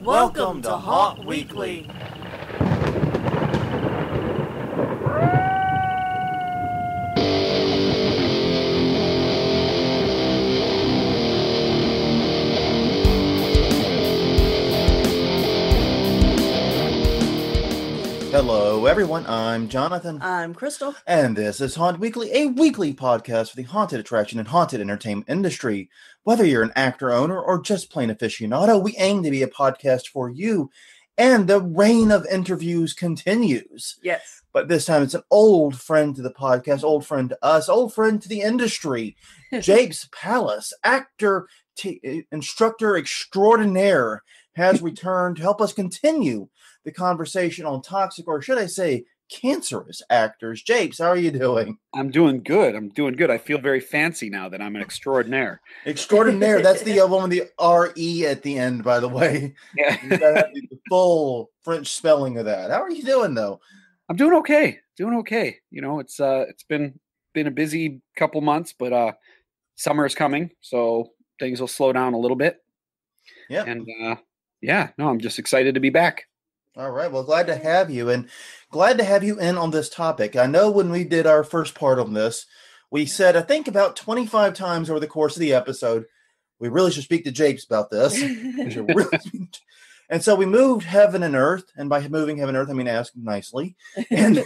Welcome to Haunt Weekly. Hello, everyone. I'm Jonathan. I'm Crystal. And this is Haunt Weekly, a weekly podcast for the haunted attraction and haunted entertainment industry. Whether you're an actor, owner, or just plain aficionado, we aim to be a podcast for you. And the reign of interviews continues. Yes. But this time it's an old friend to the podcast, old friend to us, old friend to the industry. Japes Palace, actor, instructor extraordinaire, has returned to help us continue the conversation on toxic, or should I say, cancerous actors. Japes, how are you doing? I'm doing good. I feel very fancy now that I'm an extraordinaire. Extraordinaire. That's the one with the R-E at the end, by the way. Yeah. You gotta have the full French spelling of that. How are you doing, though? I'm doing okay. You know, it's been a busy couple months, but summer is coming, so things will slow down a little bit. Yeah. And I'm just excited to be back. All right. Well, glad to have you, and glad to have you in on this topic. I know when we did our first part on this, we said, I think about 25 times over the course of the episode, we really should speak to Japes about this. And so we moved heaven and earth, and by moving heaven and earth, I mean ask nicely. And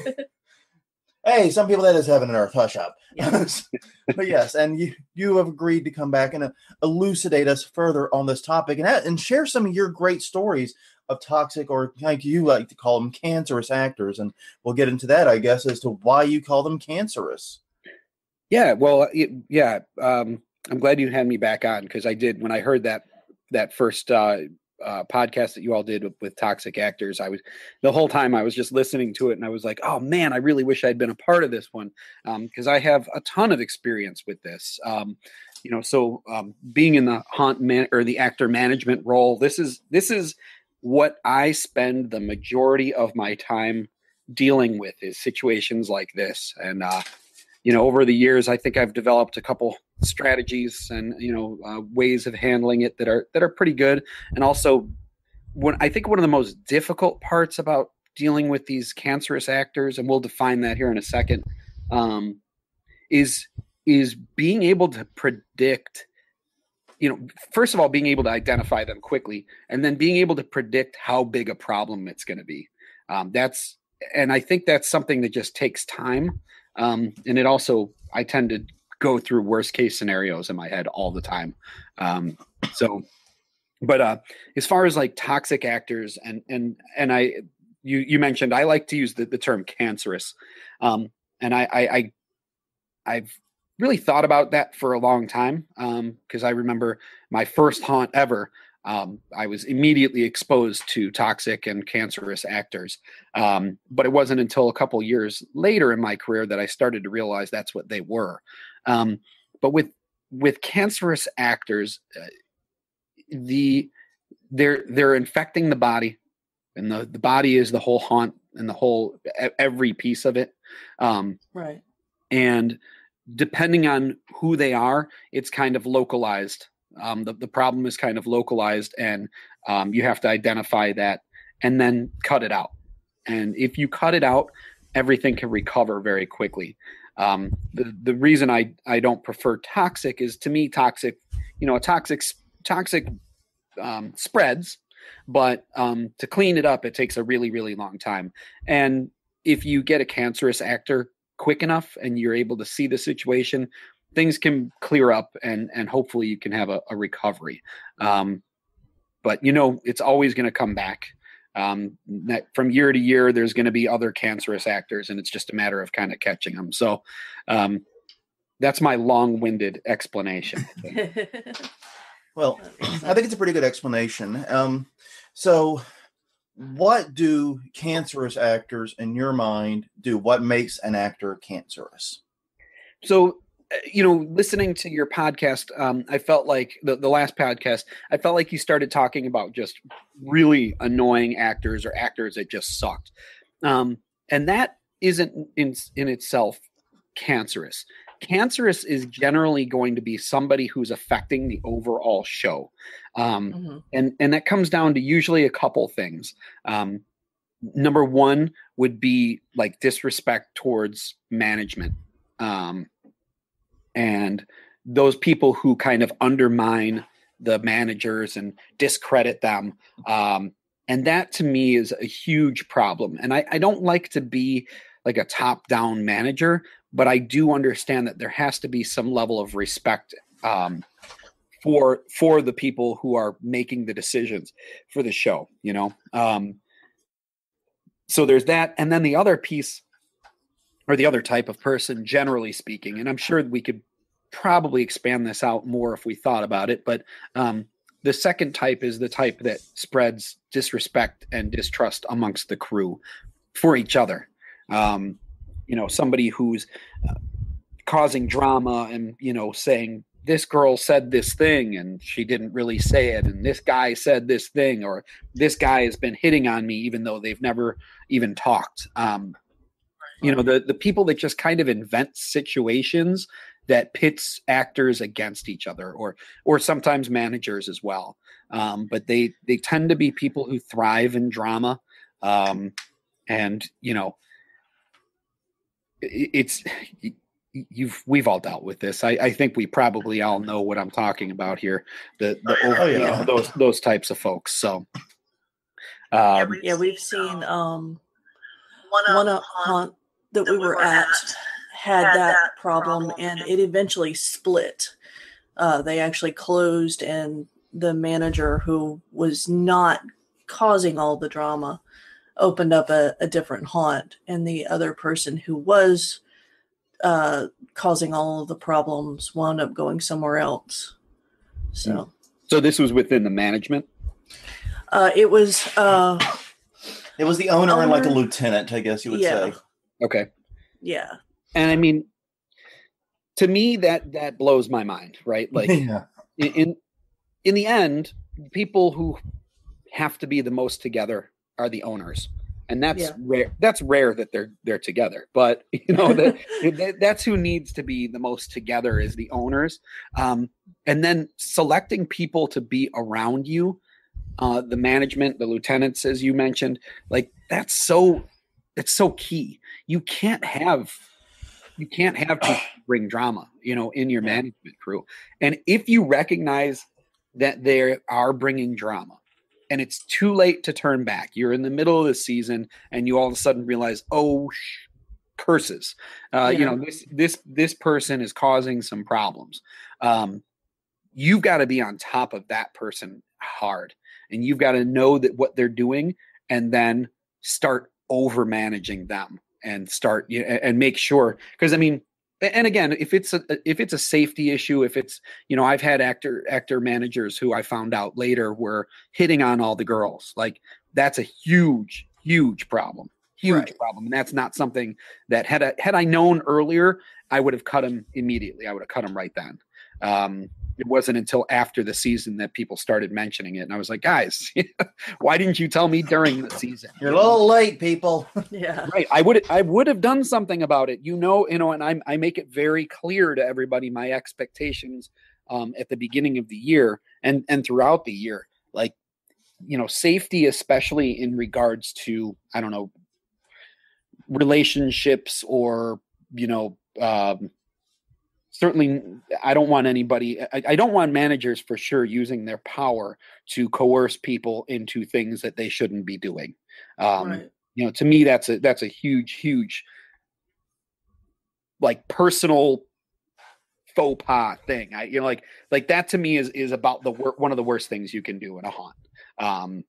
hey, some people, that is heaven and earth. Hush up. Yes. But yes, and you have agreed to come back and elucidate us further on this topic and share some of your great stories of toxic, or like you like to call them, cancerous actors. And we'll get into that, I guess, as to why you call them cancerous. Yeah, well, I'm glad you had me back on, because I did, when I heard that first podcast that you all did with toxic actors, the whole time I was just listening to it, and I was like, oh man, I really wish I'd been a part of this one, because I have a ton of experience with this. Being in the or the actor management role, this is what I spend the majority of my time dealing with, is situations like this. And, over the years, I think I've developed a couple strategies and, ways of handling it that are pretty good. And also, I think one of the most difficult parts about dealing with these cancerous actors, and we'll define that here in a second, is being able to predict, first of all, being able to identify them quickly, and then being able to predict how big a problem it's going to be. And I think that's something that just takes time. And it also, I tend to go through worst case scenarios in my head all the time. But as far as like toxic actors and you mentioned, I like to use the term cancerous. And I've really thought about that for a long time, because I remember my first haunt ever. I was immediately exposed to toxic and cancerous actors, but it wasn't until a couple years later in my career that I started to realize that's what they were. But with cancerous actors, they're infecting the body, and the body is the whole haunt and the whole every piece of it. Right. And depending on who they are, it's kind of localized. The problem is kind of localized, and you have to identify that and then cut it out. And if you cut it out, everything can recover very quickly. The reason I don't prefer toxic is, to me, toxic spreads, but to clean it up, it takes a really, really long time. And if you get a cancerous actor quick enough and you're able to see the situation, things can clear up, and hopefully you can have a recovery. But it's always going to come back. That from year to year, there's going to be other cancerous actors, and it's just a matter of kind of catching them. So that's my long-winded explanation. Well, I think it's a pretty good explanation. So what do cancerous actors, in your mind, do? What makes an actor cancerous? So, listening to your podcast, I felt like the last podcast, I felt like you started talking about just really annoying actors, or actors that just sucked. And that isn't in itself cancerous. Cancerous is generally going to be somebody who's affecting the overall show. And that comes down to usually a couple things. Number one would be like disrespect towards management. And those people who kind of undermine the managers and discredit them. And that to me is a huge problem. And I don't like to be like a top-down manager, but I do understand that there has to be some level of respect for the people who are making the decisions for the show, you know? So there's that. And then the other piece, or the other type of person, generally speaking, and I'm sure we could probably expand this out more if we thought about it, but the second type is the type that spreads disrespect and distrust amongst the crew for each other. You know, somebody who's causing drama and, you know, saying this girl said this thing and she didn't really say it, and this guy said this thing, or this guy has been hitting on me even though they've never even talked. You know, the people that just kind of invent situations that pits actors against each other, or sometimes managers as well. But they tend to be people who thrive in drama. And, you know, we've all dealt with this. I think we probably all know what I'm talking about here. You know, those types of folks. So, we've seen one haunt that we were at had that problem, and it eventually split. They actually closed, and the manager who was not causing all the drama opened up a different haunt, and the other person who was causing all of the problems wound up going somewhere else. So this was within the management? It was the owner and like a lieutenant, I guess you would say. Okay. Yeah. And I mean, to me, that blows my mind, right? Like in the end, people who have to be the most together are the owners. And that's rare. That's rare that they're together, but you know, that's who needs to be the most together is the owners. And then selecting people to be around you, the management, the lieutenants, as you mentioned, like it's so key. You can't have people bring drama, you know, in your management crew. And if you recognize that they are bringing drama and it's too late to turn back, you're in the middle of the season and you all of a sudden realize, curses, you know, this person is causing some problems. You've got to be on top of that person hard, and you've got to know that what they're doing, and then start over managing them and start and make sure, because I mean, and again, if it's a safety issue, if it's, you know, I've had actor managers who I found out later were hitting on all the girls. Like that's a huge problem, problem. And that's not something that had I known earlier, I would have cut him immediately. I would have cut him right then. It wasn't until after the season that people started mentioning it. And I was like, guys, why didn't you tell me during the season? You're a little late, people. Yeah. Right. I would have done something about it, you know, and I make it very clear to everybody, my expectations at the beginning of the year and throughout the year, like, you know, safety, especially in regards to, I don't know, relationships or, you know, certainly, I don't want anybody. I don't want managers for sure using their power to coerce people into things that they shouldn't be doing. You know, to me, that's a huge, like personal faux pas thing. You know, like that to me is about one of the worst things you can do in a haunt.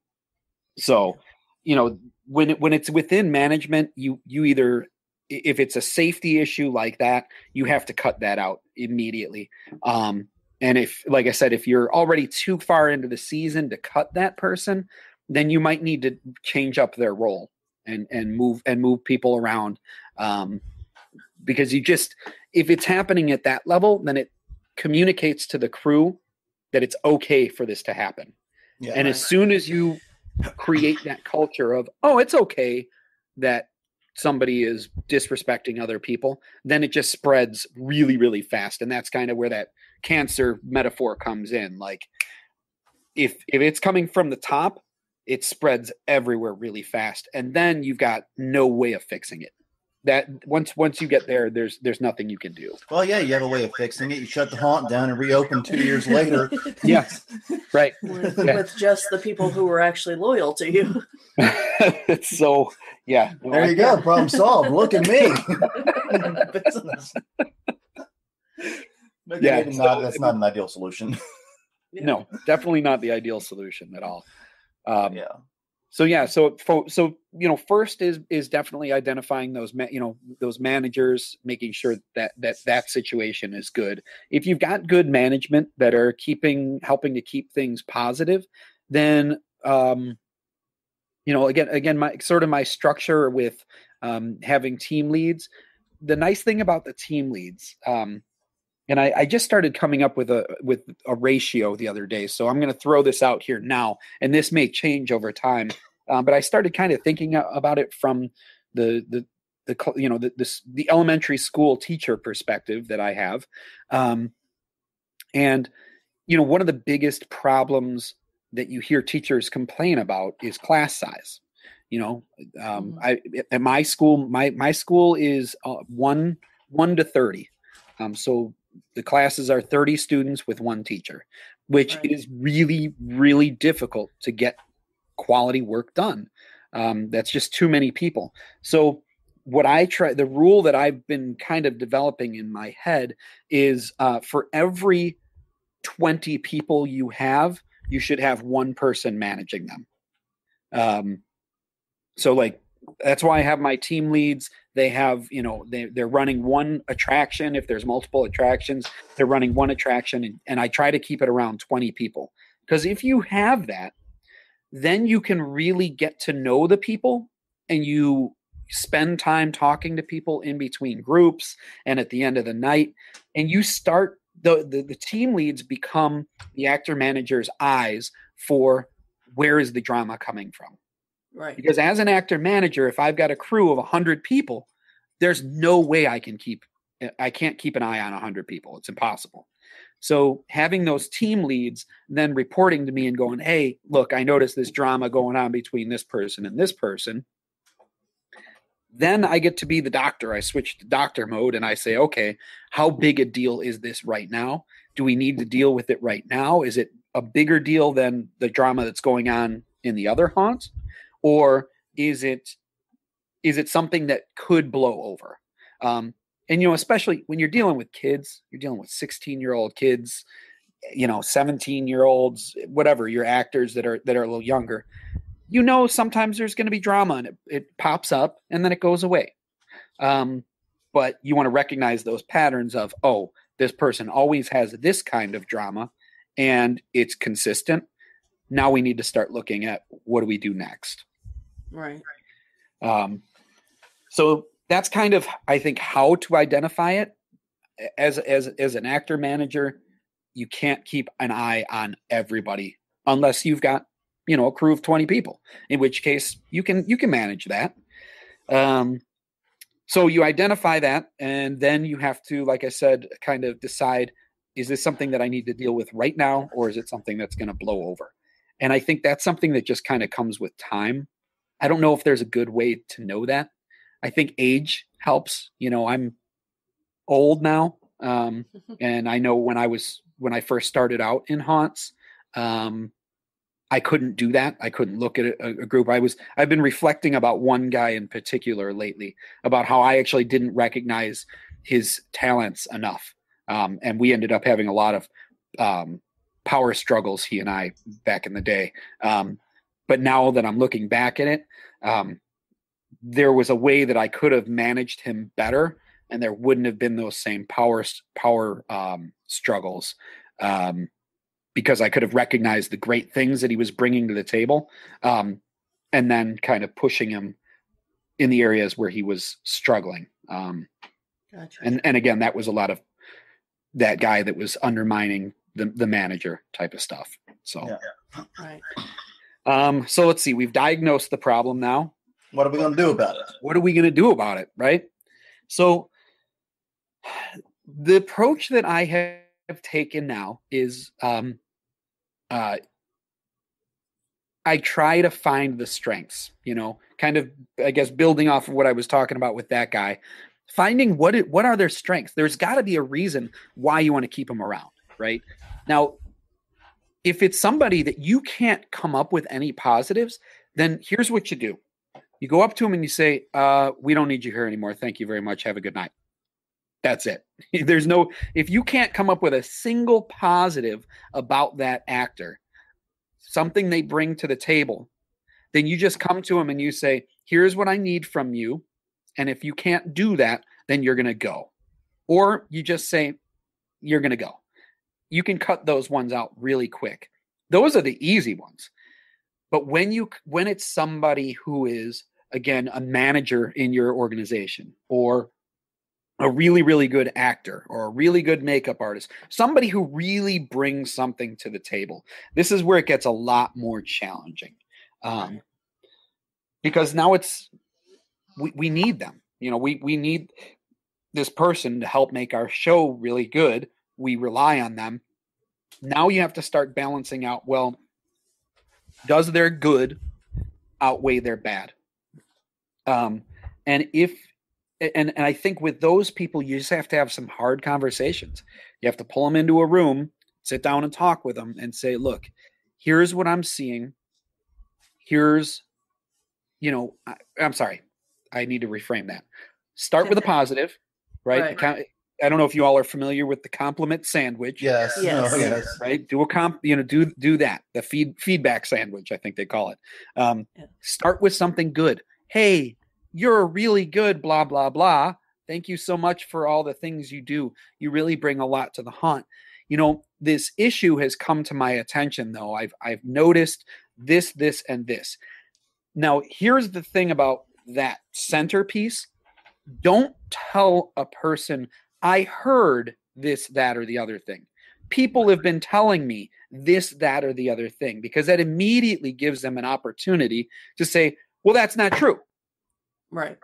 So, you know, when it's within management, you either, if it's a safety issue like that, you have to cut that out immediately. And if, like I said, if you're already too far into the season to cut that person, then you might need to change up their role and move people around. Because if it's happening at that level, then it communicates to the crew that it's okay for this to happen. Yeah, as soon as you create that culture of, it's okay that somebody is disrespecting other people, then it just spreads really, really fast. And that's kind of where that cancer metaphor comes in. Like if it's coming from the top, it spreads everywhere really fast. And then you've got no way of fixing it. That once you get there, there's nothing you can do. Well, yeah, you have a way of fixing it. You shut the haunt down and reopen 2 years later. Yes, right. With just the people who were actually loyal to you. So, yeah. There you go. Problem solved. Look at me. Business. Yeah, that's not an ideal solution. No, definitely not the ideal solution at all. Yeah. So first is definitely identifying those managers, making sure that situation is good. If you've got good management that are helping to keep things positive, then again my structure with having team leads. The nice thing about the team leads, and I just started coming up with a ratio the other day. So I'm going to throw this out here now, and this may change over time. But I started kind of thinking about it from the elementary school teacher perspective that I have. And one of the biggest problems that you hear teachers complain about is class size. At my school, my school is 1 to 30. So the classes are 30 students with one teacher, which is really, really difficult to get quality work done. That's just too many people. So the rule that I've been kind of developing in my head is for every 20 people you should have one person managing them. So like, that's why I have my team leads. They have, they're running one attraction. If there's multiple attractions, they're running one attraction. And I try to keep it around 20 people. Because if you have that, then you can really get to know the people, and you spend time talking to people in between groups and at the end of the night. And you start the team leads become the actor manager's eyes for where is the drama coming from. Right. Because as an actor manager, if I've got a crew of 100 people, there's no way I can't keep an eye on 100 people. It's impossible. So having those team leads then reporting to me and going, hey, look, I noticed this drama going on between this person and this person. Then I get to be the doctor. I switch to doctor mode and I say, okay, how big a deal is this right now? Do we need to deal with it right now? Is it a bigger deal than the drama that's going on in the other haunts? Or is it something that could blow over? And, especially when you're dealing with kids, you're dealing with 16-year-old kids, 17-year-olds, whatever, your actors that are a little younger, sometimes there's going to be drama and it pops up and then it goes away. But you want to recognize those patterns of, oh, this person always has this kind of drama and it's consistent. Now we need to start looking at what do we do next? Right. So that's kind of, I think, how to identify it. As an actor manager, you can't keep an eye on everybody unless you've got, a crew of 20 people, in which case you can manage that. So you identify that, and then you have to, like I said, kind of decide, is this something that I need to deal with right now, or is it something that's going to blow over? And I think that's something that just kind of comes with time. I don't know if there's a good way to know that. I think age helps. I'm old now. And I know when I first started out in haunts, I couldn't do that. I couldn't look at a group. I've been reflecting about one guy in particular lately about how I actually didn't recognize his talents enough. And we ended up having a lot of power struggles, he and I, back in the day. But now that I'm looking back at it, there was a way that I could have managed him better, and there wouldn't have been those same power struggles, because I could have recognized the great things that he was bringing to the table, and then kind of pushing him in the areas where he was struggling. Gotcha. And again, that was a lot of that guy that was undermining the manager type of stuff. So, Right. So let's see, we've diagnosed the problem now. What are we going to do about it? What are we going to do about it? Right. So the approach that I have taken now is I try to find the strengths, kind of, I guess, building off of what I was talking about with that guy, finding what are their strengths. There's got to be a reason why you want to keep them around, right? Now, if it's somebody that you can't come up with any positives, then here's what you do. You go up to them and you say, we don't need you here anymore. Thank you very much. Have a good night. That's it. If you can't come up with a single positive about that actor, something they bring to the table, then you just come to them and you say, here's what I need from you. And if you can't do that, then you're going to go. Or you just say, you're going to go. You can cut those ones out really quick. Those are the easy ones. But when it's somebody who is, again, a manager in your organization, or a really, really good actor, or a really good makeup artist, somebody who really brings something to the table, this is where it gets a lot more challenging. Because now we need them. We need this person to help make our show really good. We rely on them. Now you have to start balancing out, well, does their good outweigh their bad? And I think with those people, you just have to have some hard conversations. You have to pull them into a room, sit down and talk with them and say, look, here's what I'm seeing. Here's, I'm sorry, I need to reframe that. Start with a positive, right? I don't know if you all are familiar with the compliment sandwich. Yes. Yes. No, yes. Right. Do that. The feedback sandwich, I think they call it. Start with something good. Hey, you're really good, blah, blah, blah. Thank you so much for all the things you do. You really bring a lot to the haunt. This issue has come to my attention, though. I've noticed this, and this. Now, here's the thing about that centerpiece. Don't tell a person, I heard this, that, or the other thing. People have been telling me this, that, or the other thing, because that immediately gives them an opportunity to say, well, that's not true. Right.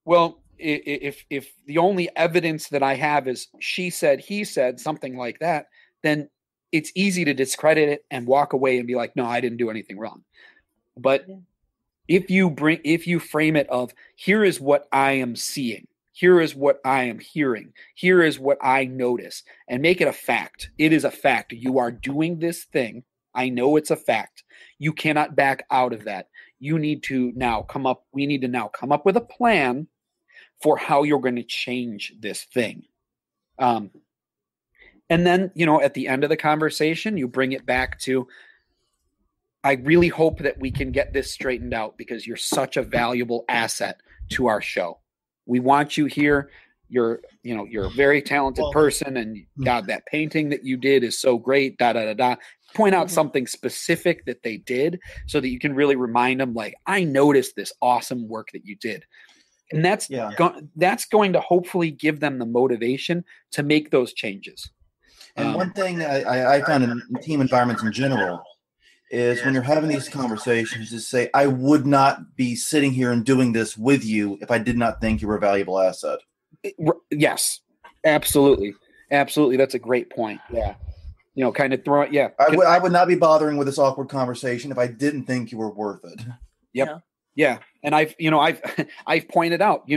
Well, if the only evidence that I have is she said, he said, something like that, then it's easy to discredit it and walk away and be like, no, I didn't do anything wrong. But if you frame it of, here is what I am seeing, here is what I am hearing, here is what I notice, and make it a fact. It is a fact. You are doing this thing. I know it's a fact. You cannot back out of that. We need to now come up with a plan for how you're going to change this thing. And then, at the end of the conversation, you bring it back to, I really hope that we can get this straightened out because you're such a valuable asset to our show. We want you here. You're a very talented person, and God, that painting that you did is so great, Point out something specific that they did so that you can really remind them, like, I noticed this awesome work that you did. And that's going to hopefully give them the motivation to make those changes. And one thing I found in team environments in general is when you're having these conversations, is say, I would not be sitting here and doing this with you if I did not think you were a valuable asset. Yes, absolutely. Absolutely. That's a great point. Yeah. Kind of throw it. Yeah. I would not be bothering with this awkward conversation if I didn't think you were worth it. Yep. Yeah. And I've pointed out,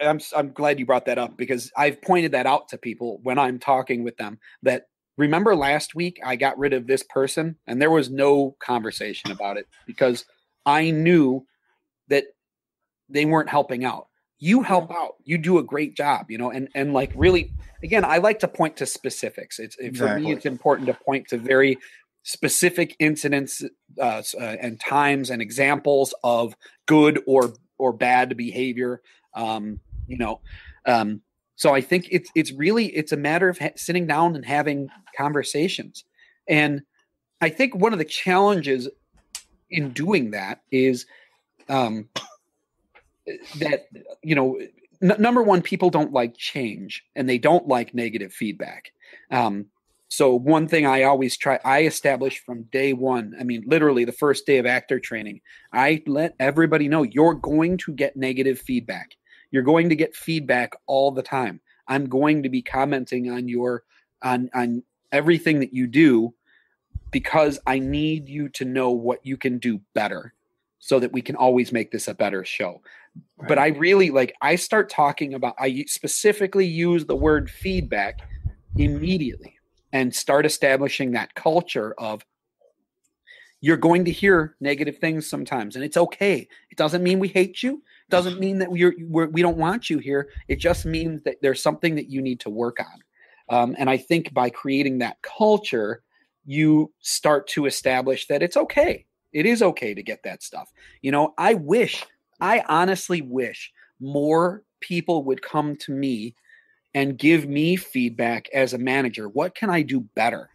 I'm glad you brought that up, because I've pointed that out to people when I'm talking with them, that remember last week I got rid of this person and there was no conversation about it because I knew that they weren't helping out. You help out. You do a great job, and like, really, again, I like to point to specifics. For me, it's important to point to very specific incidents and times and examples of good or bad behavior. So I think it's a matter of sitting down and having conversations. And I think one of the challenges in doing that is that, number one, people don't like change and they don't like negative feedback. So one thing I establish from day one, I mean, literally the first day of actor training, I let everybody know you're going to get negative feedback. You're going to get feedback all the time. I'm going to be commenting on everything that you do because I need you to know what you can do better so that we can always make this a better show. Right. But I start talking about, I specifically use the word feedback immediately and start establishing that culture of you're going to hear negative things sometimes, and it's okay. It doesn't mean we hate you. It doesn't mean that we don't want you here. It just means that there's something that you need to work on. And I think by creating that culture, you start to establish that it's okay. It is okay to get that stuff. I honestly wish more people would come to me and give me feedback as a manager. What can I do better?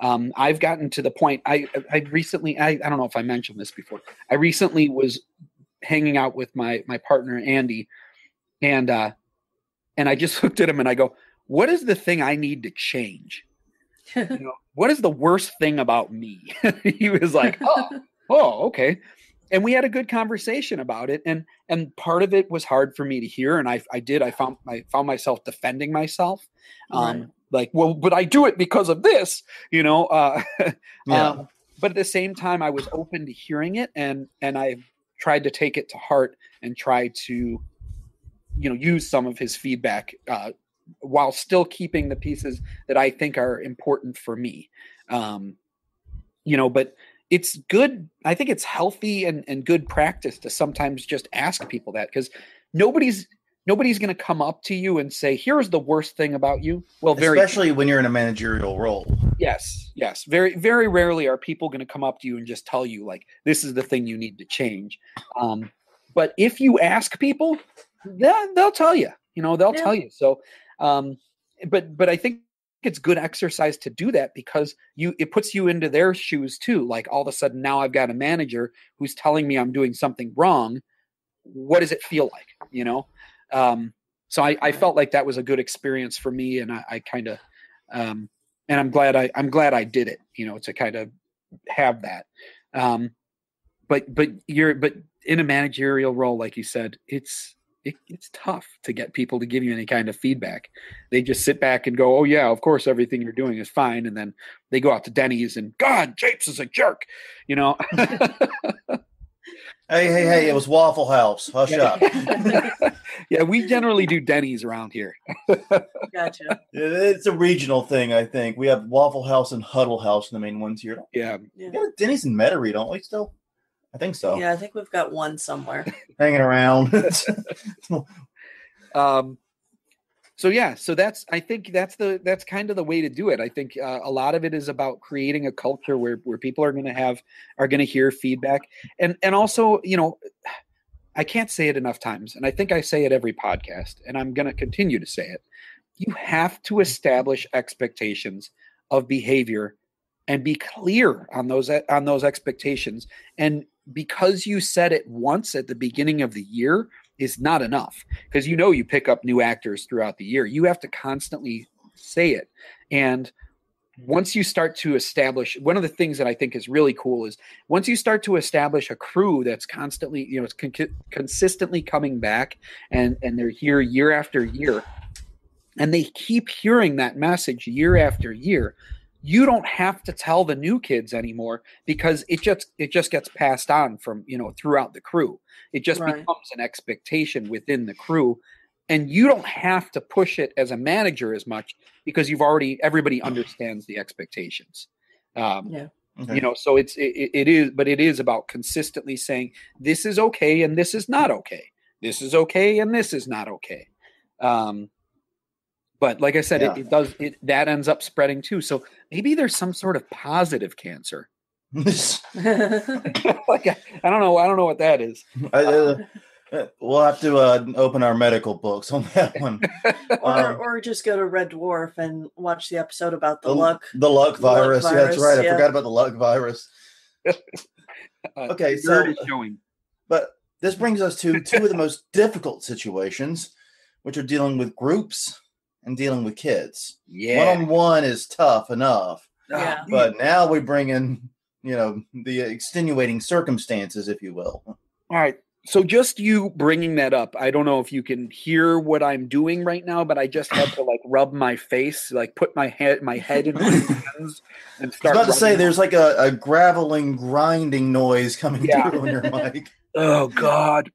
I've gotten to the point, I recently, I don't know if I mentioned this before. I recently was hanging out with my partner, Andy, and I just looked at him and I go, what is the thing I need to change? What is the worst thing about me? He was like, oh, okay. And we had a good conversation about it. And part of it was hard for me to hear. And I found myself defending myself. Right. But I do it because of this, yeah. But at the same time, I was open to hearing it. And I tried to take it to heart and try to, use some of his feedback, while still keeping the pieces that I think are important for me. But it's good. I think it's healthy and good practice to sometimes just ask people that, because nobody's going to come up to you and say, here's the worst thing about you. Well, especially when you're in a managerial role. Yes. Very, very rarely are people going to come up to you and just tell you, like, this is the thing you need to change. But if you ask people, they'll tell you, tell you. So, but I think it's good exercise to do that, because it puts you into their shoes too. Like, all of a sudden now I've got a manager who's telling me I'm doing something wrong. What does it feel like? So I felt like that was a good experience for me, and I kind of, and I'm glad I did it, to kind of have that. But in a managerial role, like you said, it's tough to get people to give you any kind of feedback. They just sit back and go, oh yeah, of course, everything you're doing is fine. And then they go out to Denny's and, God, Japes is a jerk, Hey, it was Waffle House. Hush up. Yeah, we generally do Denny's around here. Gotcha. It's a regional thing, I think. We have Waffle House and Huddle House, the main ones here. Yeah. We got a Denny's in Metairie, don't we, still? I think so. Yeah, I think we've got one somewhere. Hanging around. So I think that's kind of the way to do it. I think a lot of it is about creating a culture where people are going to hear feedback, and also, I can't say it enough times, and I think I say it every podcast, and I'm going to continue to say it. You have to establish expectations of behavior and be clear on those expectations. And because you said it once at the beginning of the year is not enough, because you pick up new actors throughout the year. You have to constantly say it. And once you start to establish, one of the things that I think is really cool is once you start to establish a crew that's constantly, it's consistently coming back, and they're here year after year, and they keep hearing that message year after year, you don't have to tell the new kids anymore, because it just gets passed on from, throughout the crew. It just becomes an expectation within the crew, and you don't have to push it as a manager as much, because everybody understands the expectations. Okay. So it is about consistently saying, this is okay and this is not okay. This is okay and this is not okay. But like I said, that ends up spreading too. So maybe there's some sort of positive cancer. Like, I don't know what that is. We'll have to open our medical books on that one, or just go to Red Dwarf and watch the episode about the luck virus. Yeah, that's right. Yeah. I forgot about the luck virus. Okay, but this brings us to two of the most difficult situations, which are dealing with groups and dealing with kids. Yeah. One-on-one is tough enough. Yeah. But now we bring in, the extenuating circumstances, if you will. All right. So just you bringing that up, I don't know if you can hear what I'm doing right now, but I just had to rub my face, put my head in my hands and start. I was about to say, there's like a graveling, grinding noise coming through on your mic. Oh God.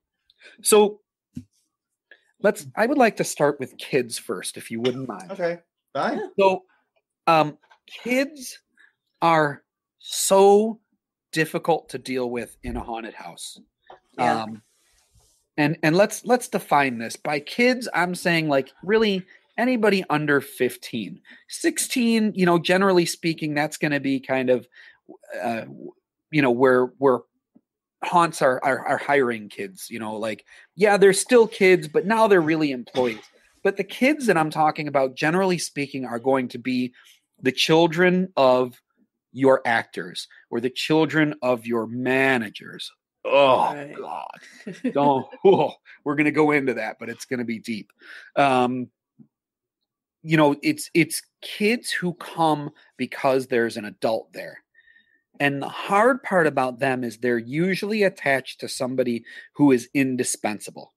So I would like to start with kids first, if you wouldn't mind. Okay. Fine. So, kids are so difficult to deal with in a haunted house. Yeah. And let's define this. By kids, I'm saying really anybody under 15. 16, generally speaking, that's going to be kind of where haunts are hiring kids, they're still kids, but now they're really employees. But the kids that I'm talking about, generally speaking, are going to be the children of your actors or the children of your managers. Oh, right. God. Don't. We're going to go into that, but it's going to be deep. It's kids who come because there's an adult there. And the hard part about them is they're usually attached to somebody who is indispensable.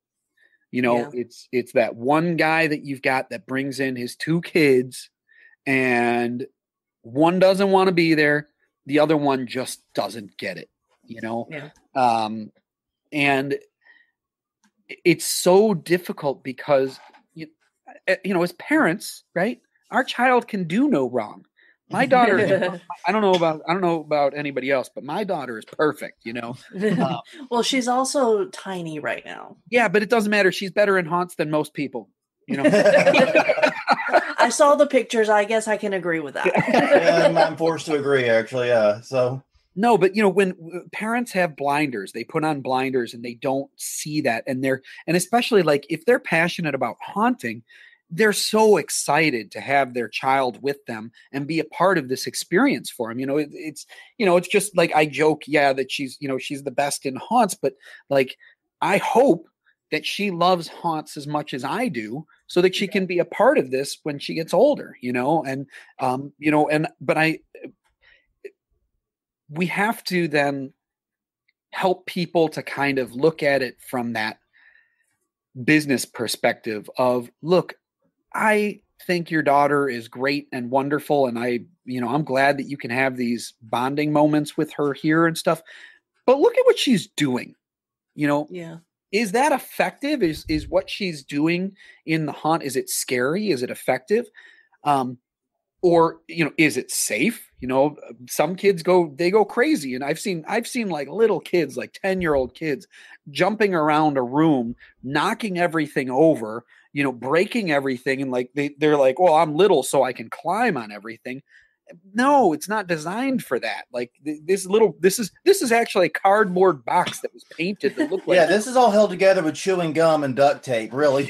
It's that one guy that you've got that brings in his two kids, and one doesn't want to be there. The other one just doesn't get it, Yeah. And it's so difficult because, as parents, right, our child can do no wrong. My daughter, I don't know about anybody else, but my daughter is perfect, Well, she's also tiny right now. Yeah, but it doesn't matter. She's better in haunts than most people, I saw the pictures. I guess I can agree with that. Yeah, I'm forced to agree, actually. Yeah. So. No, but when parents have blinders, they put on blinders and they don't see that. And especially if they're passionate about haunting, they're so excited to have their child with them and be a part of this experience for them. It's just I joke, that she's the best in haunts, but I hope that she loves haunts as much as I do so that she can be a part of this when she gets older, we have to then help people to kind of look at it from that business perspective of, look, I think your daughter is great and wonderful. And I'm glad that you can have these bonding moments with her here and stuff, but look at what she's doing, Yeah. Is that effective? Is what she's doing in the haunt, is it scary? Is it effective? Or, is it safe? Some kids go crazy. And I've seen little kids, 10-year-old kids jumping around a room, knocking everything over, breaking everything. And they're like, well, I'm little, so I can climb on everything. No, it's not designed for that. This is actually a cardboard box that was painted to look like. Yeah, this is all held together with chewing gum and duct tape, really.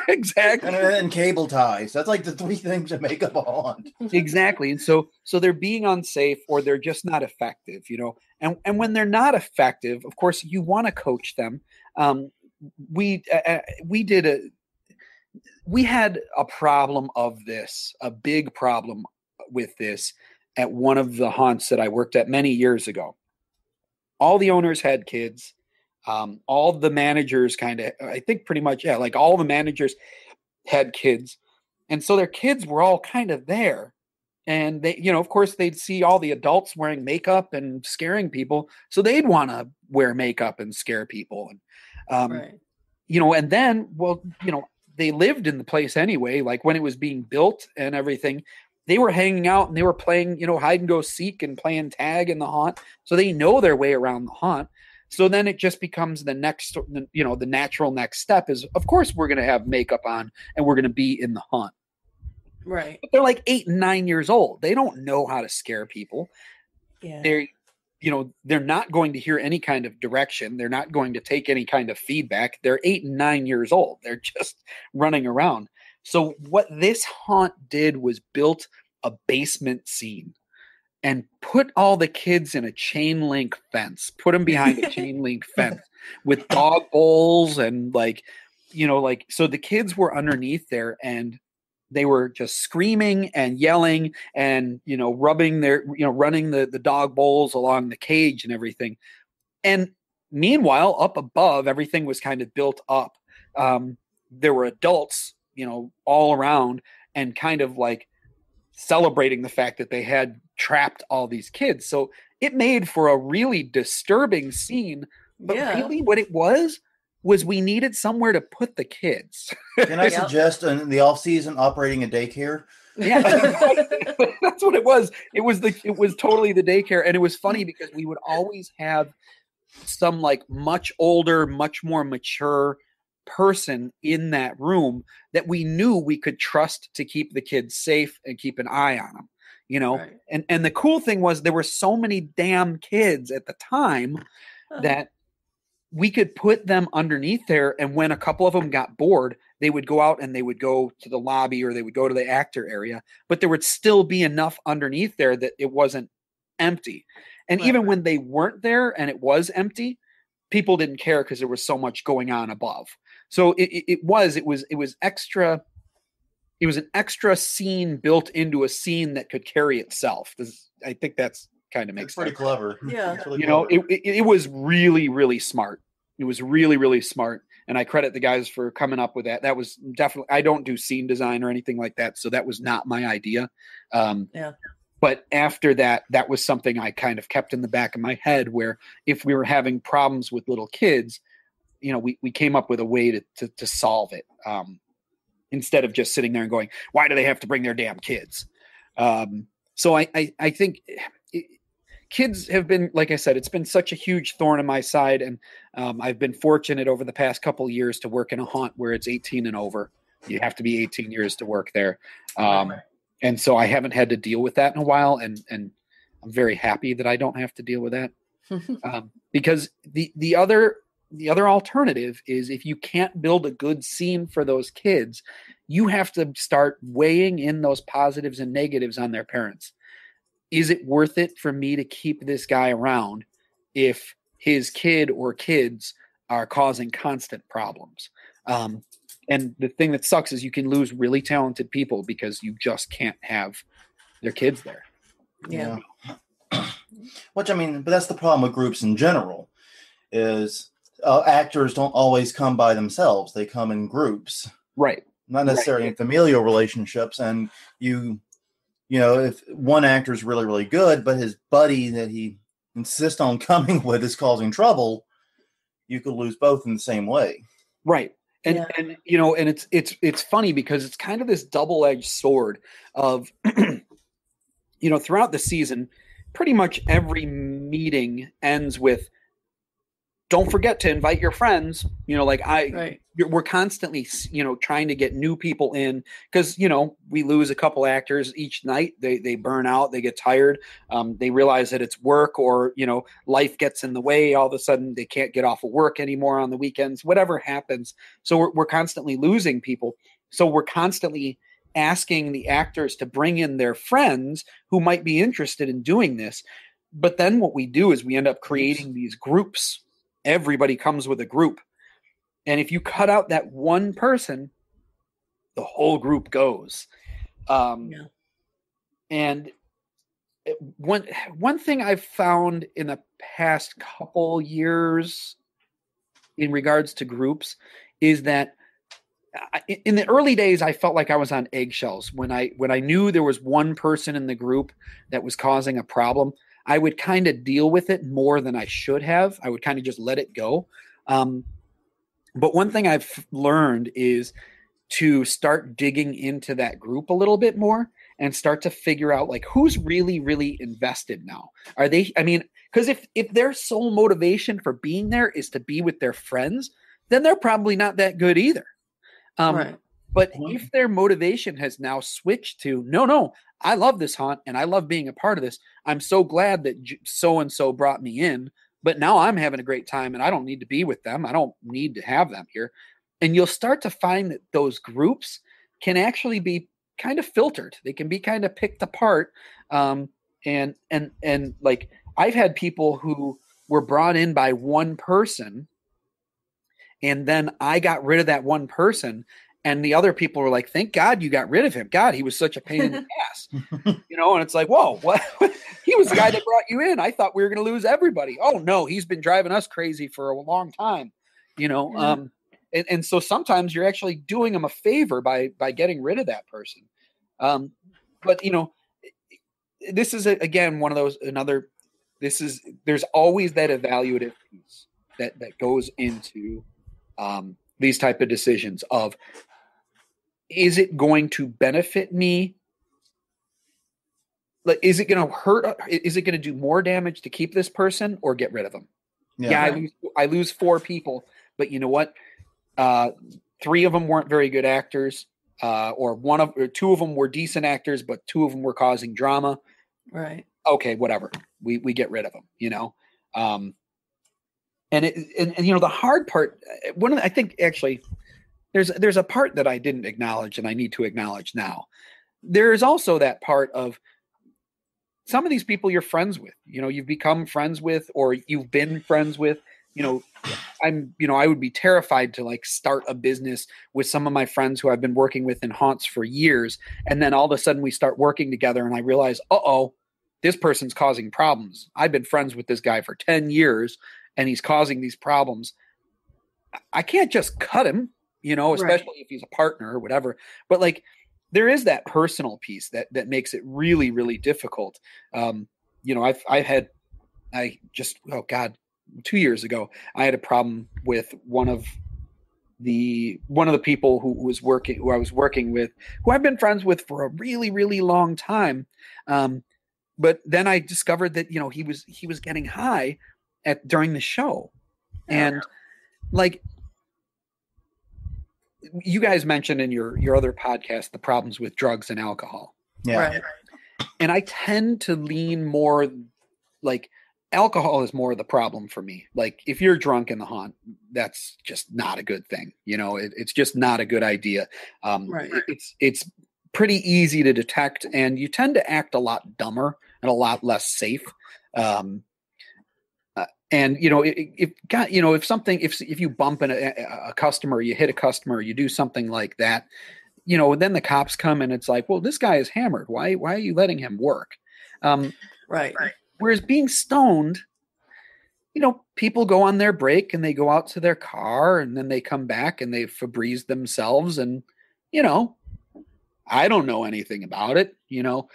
Exactly. And cable ties. That's the three things that make up a haunt. Exactly. And so they're being unsafe, or they're just not effective, and when they're not effective, of course, you want to coach them. We had a problem of this, a big problem with this at one of the haunts that I worked at many years ago. All the owners had kids. All the managers I think pretty much, all the managers had kids. And so their kids were all kind of there. And they, of course, they'd see all the adults wearing makeup and scaring people. So they'd want to wear makeup and scare people. And, right. And then, they lived in the place anyway, when it was being built and everything. They were hanging out and they were playing, hide and go seek and playing tag in the haunt. So they know their way around the haunt. So then it just becomes the natural next step is, of course, we're going to have makeup on and we're going to be in the haunt. Right. But they're 8 and 9 years old. They don't know how to scare people. Yeah. They're not going to hear any kind of direction. They're not going to take any kind of feedback. They're 8 and 9 years old. They're just running around. So what this haunt did was built a basement scene and put all the kids in a chain link fence, put them behind a chain link fence with dog bowls and so the kids were underneath there. And they were just screaming and yelling and, rubbing running the dog bowls along the cage and everything. And meanwhile, up above, everything was kind of built up. There were adults, all around and kind of like celebrating the fact that they had trapped all these kids. So it made for a really disturbing scene. But really what it was we needed somewhere to put the kids. Can I suggest in the off season operating a daycare? Yeah, that's what it was. It was totally the daycare. And it was funny because we would always have some like much older, much more mature person in that room that we knew we could trust to keep the kids safe and keep an eye on them, Right. And the cool thing was there were so many damn kids at the time that we could put them underneath there. And when a couple of them got bored, they would go out and they would go to the lobby or they would go to the actor area, but there would still be enough underneath there that it wasn't empty. And even when they weren't there and it was empty, people didn't care because there was so much going on above. So it was extra. It was an extra scene built into a scene that could carry itself. I think that's kind of makes sense. Pretty clever. Yeah. Really clever. It was really, really smart. It was really, really smart. And I credit the guys for coming up with that. That was definitely, I don't do scene design or anything like that. So that was not my idea. But after that, that was something I kind of kept in the back of my head where if we were having problems with little kids, we came up with a way to solve it. Instead of just sitting there and going, why do they have to bring their damn kids? So I think kids have been, like I said, it's been such a huge thorn in my side. And I've been fortunate over the past couple of years to work in a haunt where it's 18 and over. You have to be 18 years to work there. And so I haven't had to deal with that in a while. And I'm very happy that I don't have to deal with that. Because the other alternative is if you can't build a good scene for those kids, you have to start weighing in those positives and negatives on their parents. Is it worth it for me to keep this guy around if his kid or kids are causing constant problems? And the thing that sucks is you can lose really talented people because you just can't have their kids there. Yeah. Which, but that's the problem with groups in general is actors don't always come by themselves. They come in groups. Right. Not necessarily in familial relationships. And if one actor is really, really good, but his buddy that he insists on coming with is causing trouble, you could lose both in the same way. Right. And it's funny because it's kind of this double-edged sword of, throughout the season, pretty much every meeting ends with, don't forget to invite your friends. We're constantly, trying to get new people in because, we lose a couple actors each night. They burn out, they get tired. They realize that it's work or, life gets in the way. All of a sudden they can't get off of work anymore on the weekends, whatever happens. So we're constantly losing people. So we're constantly asking the actors to bring in their friends who might be interested in doing this. But then what we do is we end up creating these groups. Everybody comes with a group. And if you cut out that one person, the whole group goes. And one thing I've found in the past couple years in regards to groups is that in the early days, I felt like I was on eggshells. When I knew there was one person in the group that was causing a problem, I would kind of deal with it more than I should have. I would kind of just let it go. But one thing I've learned is to start digging into that group a little bit more and start to figure out like who's really, really invested now. Are they, because if their sole motivation for being there is to be with their friends, then they're probably not that good either. Right. But if their motivation has now switched to, no, I love this haunt and I love being a part of this. I'm so glad that so-and-so brought me in, but now I'm having a great time and I don't need to be with them. I don't need to have them here. And you'll start to find that those groups can actually be kind of filtered. They can be kind of picked apart. And like I've had people who were brought in by one person and then I got rid of that one person And the other people were like, thank God you got rid of him. God, he was such a pain in the ass. You know, and it's like, whoa, what? He was the guy that brought you in. I thought we were going to lose everybody. Oh, no, he's been driving us crazy for a long time. You know, and so sometimes you're actually doing them a favor by getting rid of that person. But, you know, this is, again, one of those, there's always that evaluative piece that goes into these type of decisions of, is it going to benefit me? Like, is it going to hurt? Is it going to do more damage to keep this person or get rid of them? Yeah, I lose 4 people, but you know what? 3 of them weren't very good actors, or 2 of them were decent actors, but 2 of them were causing drama. Right. Okay, whatever. We get rid of them, you know? And you know, the hard part, I think actually there's a part that I didn't acknowledge and I need to acknowledge now. There is also that part of some of these people you're friends with, you know, you've become friends with, or you've been friends with, you know, I would be terrified to like start a business with some of my friends who I've been working with in haunts for years. And then all of a sudden we start working together and I realize, this person's causing problems. I've been friends with this guy for 10 years and he's causing these problems. I can't just cut him, you know, especially if he's a partner or whatever. But like, there is that personal piece that makes it really, really difficult. You know, 2 years ago, I had a problem with one of the people who I was working with, who I've been friends with for a really, really long time. But then I discovered that, you know, he was getting high during the show. And like you guys mentioned in your other podcast, the problems with drugs and alcohol. Yeah. Right. And I tend to lean more like alcohol is more the problem for me. Like if you're drunk in the haunt, that's just not a good thing. You know, it's just not a good idea. It's pretty easy to detect and you tend to act a lot dumber and a lot less safe. And you know, if you bump in a customer, you hit a customer, you do something like that, you know, then the cops come and it's like, well, this guy is hammered. Why are you letting him work? Right. Whereas being stoned, you know, people go on their break and they go out to their car and then they come back and they Febreze themselves. And, you know, I don't know anything about it, you know.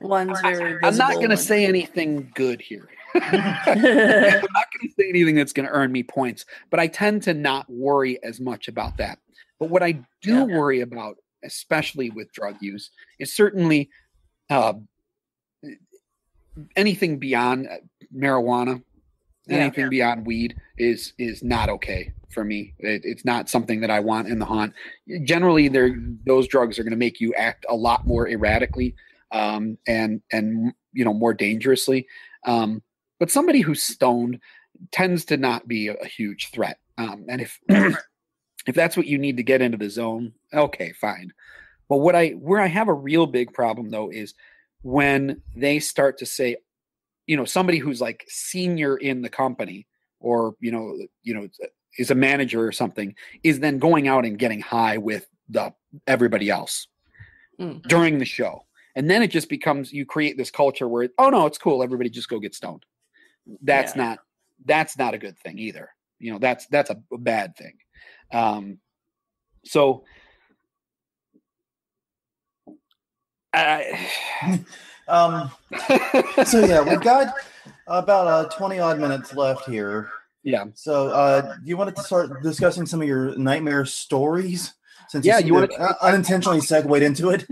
One's very visible. I'm not going to say anything good here. I'm not going to say anything that's going to earn me points, but I tend to not worry as much about that. But what I do worry about, especially with drug use, is certainly anything beyond marijuana, anything beyond weed is not okay for me. It's not something that I want in the haunt. Generally, those drugs are going to make you act a lot more erratically. And you know, more dangerously. But somebody who's stoned tends to not be a huge threat. And if that's what you need to get into the zone, okay, fine. But where I have a real big problem though is when they start to say, you know, somebody who's like senior in the company or, you know, is a manager or something is then going out and getting high with everybody else during the show. And then it just becomes, you create this culture where, oh no, it's cool. Everybody just go get stoned. That's not a good thing either. You know, that's a bad thing. So yeah, we've got about 20 odd minutes left here. Yeah. So do you want to start discussing some of your nightmare stories? Since you want to unintentionally segued into it.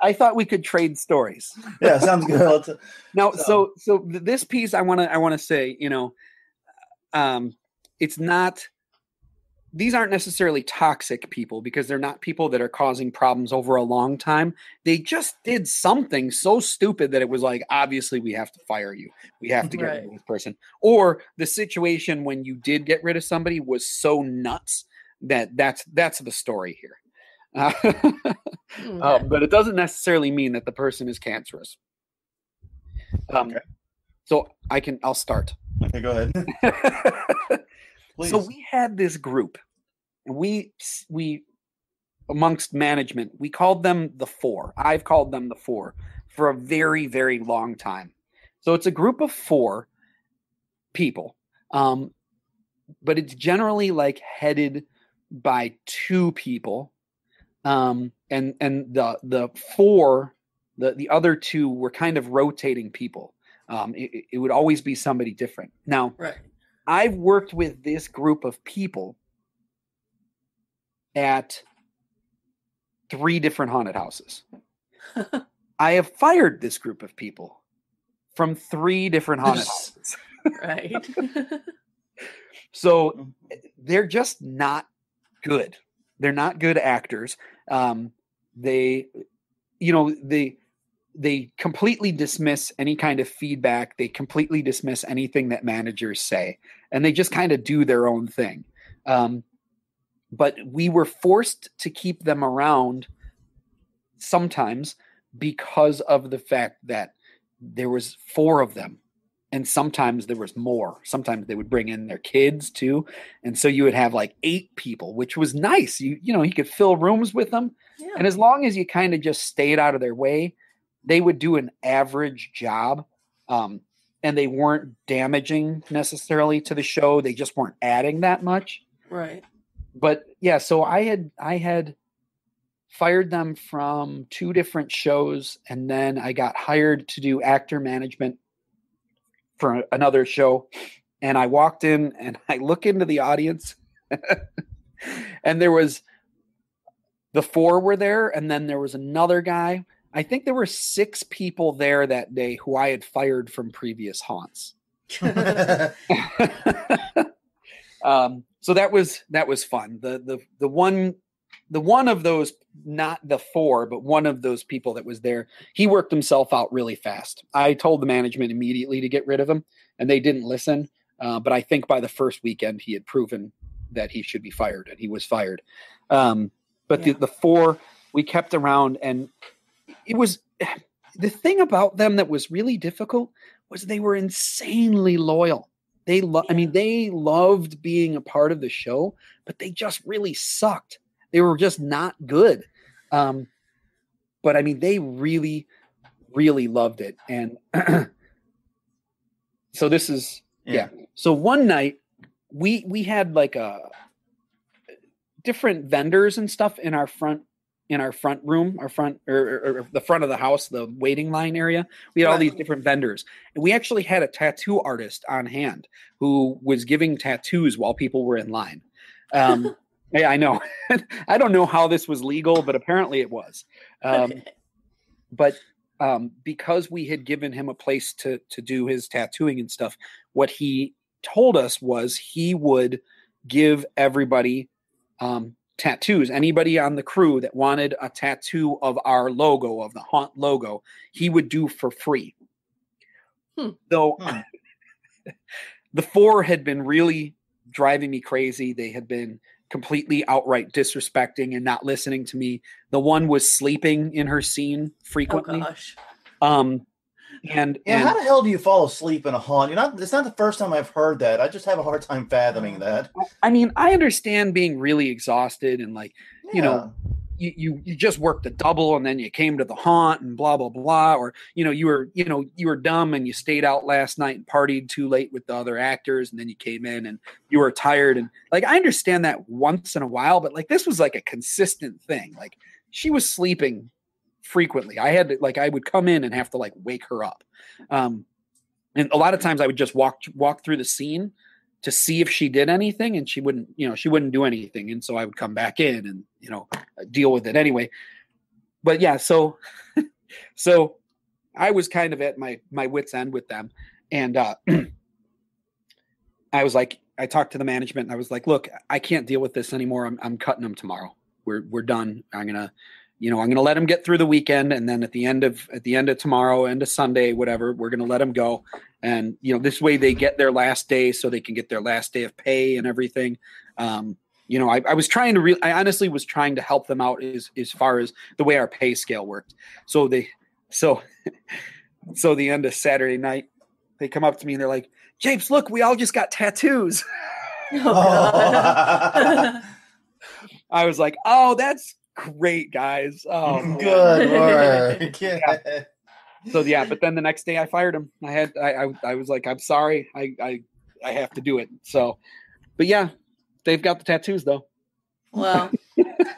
I thought we could trade stories. Yeah, sounds good. So this piece I want to say, you know, it's not. These aren't necessarily toxic people because they're not people that are causing problems over a long time. They just did something so stupid that it was like, obviously we have to fire you. We have to get rid of this person. Or the situation when you did get rid of somebody was so nuts that's the story here. But it doesn't necessarily mean that the person is cancerous. Okay. So I'll start. Okay, go ahead. Please. So we had this group, and we amongst management, we called them the Four. I've called them the Four for a very, very long time. So it's a group of 4 people, but it's generally like headed by 2 people, and the 4, the other 2 were kind of rotating people. It would always be somebody different. Now, Right. I've worked with this group of people at 3 different haunted houses. I have fired this group of people from 3 different haunted houses. Right. So they're just not good. They're not good actors. They completely dismiss any kind of feedback. They completely dismiss anything that managers say, and they just kind of do their own thing. But we were forced to keep them around sometimes because of the fact that there was 4 of them, and sometimes there was more. Sometimes they would bring in their kids too, and so you would have like 8 people, which was nice. You could fill rooms with them, Yeah. and as long as you kind of just stayed out of their way, they would do an average job, and they weren't damaging necessarily to the show. They just weren't adding that much. Right. But yeah, so I had fired them from 2 different shows, and then I got hired to do actor management for another show. And I walked in and I look into the audience and there was the 4 were there, and then there was another guy. I think there were 6 people there that day who I had fired from previous haunts. So that was fun. The one of those, not the 4, but one of those people that was there, he worked himself out really fast. I told the management immediately to get rid of him, and they didn't listen. But I think by the first weekend he had proven that he should be fired, and he was fired. But the 4 we kept around, and it was the thing about them that was really difficult was they were insanely loyal. They loved being a part of the show, but they just really sucked. They were just not good. But I mean, they really, really loved it. And so this is, yeah. So one night we had like different vendors and stuff in our front room, or the front of the house, the waiting line area. We had all these different vendors, and we actually had a tattoo artist on hand who was giving tattoos while people were in line. Yeah, I know. I don't know how this was legal, but apparently it was. But because we had given him a place to do his tattooing and stuff, what he told us was he would give everybody tattoos. Anybody on the crew that wanted a tattoo of our logo, of the haunt logo, he would do for free. So the 4 had been really driving me crazy. They had been completely outright disrespecting and not listening to me. The one was sleeping in her scene frequently. Oh gosh. And how the hell do you fall asleep in a haunt? It's not the first time I've heard that. I just have a hard time fathoming that. I mean, I understand being really exhausted and you just worked a double and then you came to the haunt and blah blah blah, or you were dumb and you stayed out last night and partied too late with the other actors, and then you came in and you were tired, and like I understand that once in a while, but like this was like a consistent thing. Like she was sleeping frequently. I would come in and have to like wake her up. And a lot of times I would just walk through the scene to see if she did anything, and she wouldn't do anything. And so I would come back in and, deal with it anyway. But yeah, so I was kind of at my wit's end with them. And I was like, I talked to the management and I was like, look, I can't deal with this anymore. I'm cutting them tomorrow. We're done. I'm going to let them get through the weekend. And then at the end of tomorrow, end of Sunday, whatever, we're going to let them go. And, this way they get their last day so they can get their last day of pay and everything. I was trying to I honestly was trying to help them out as far as the way our pay scale worked. So the end of Saturday night, They come up to me and they're like, Japes, look, we all just got tattoos. God. I was like, oh, that's great, guys. Oh, good work. Yeah. So yeah, but then the next day I fired him. I was like, I'm sorry, I have to do it. So, but yeah, they've got the tattoos though. Wow.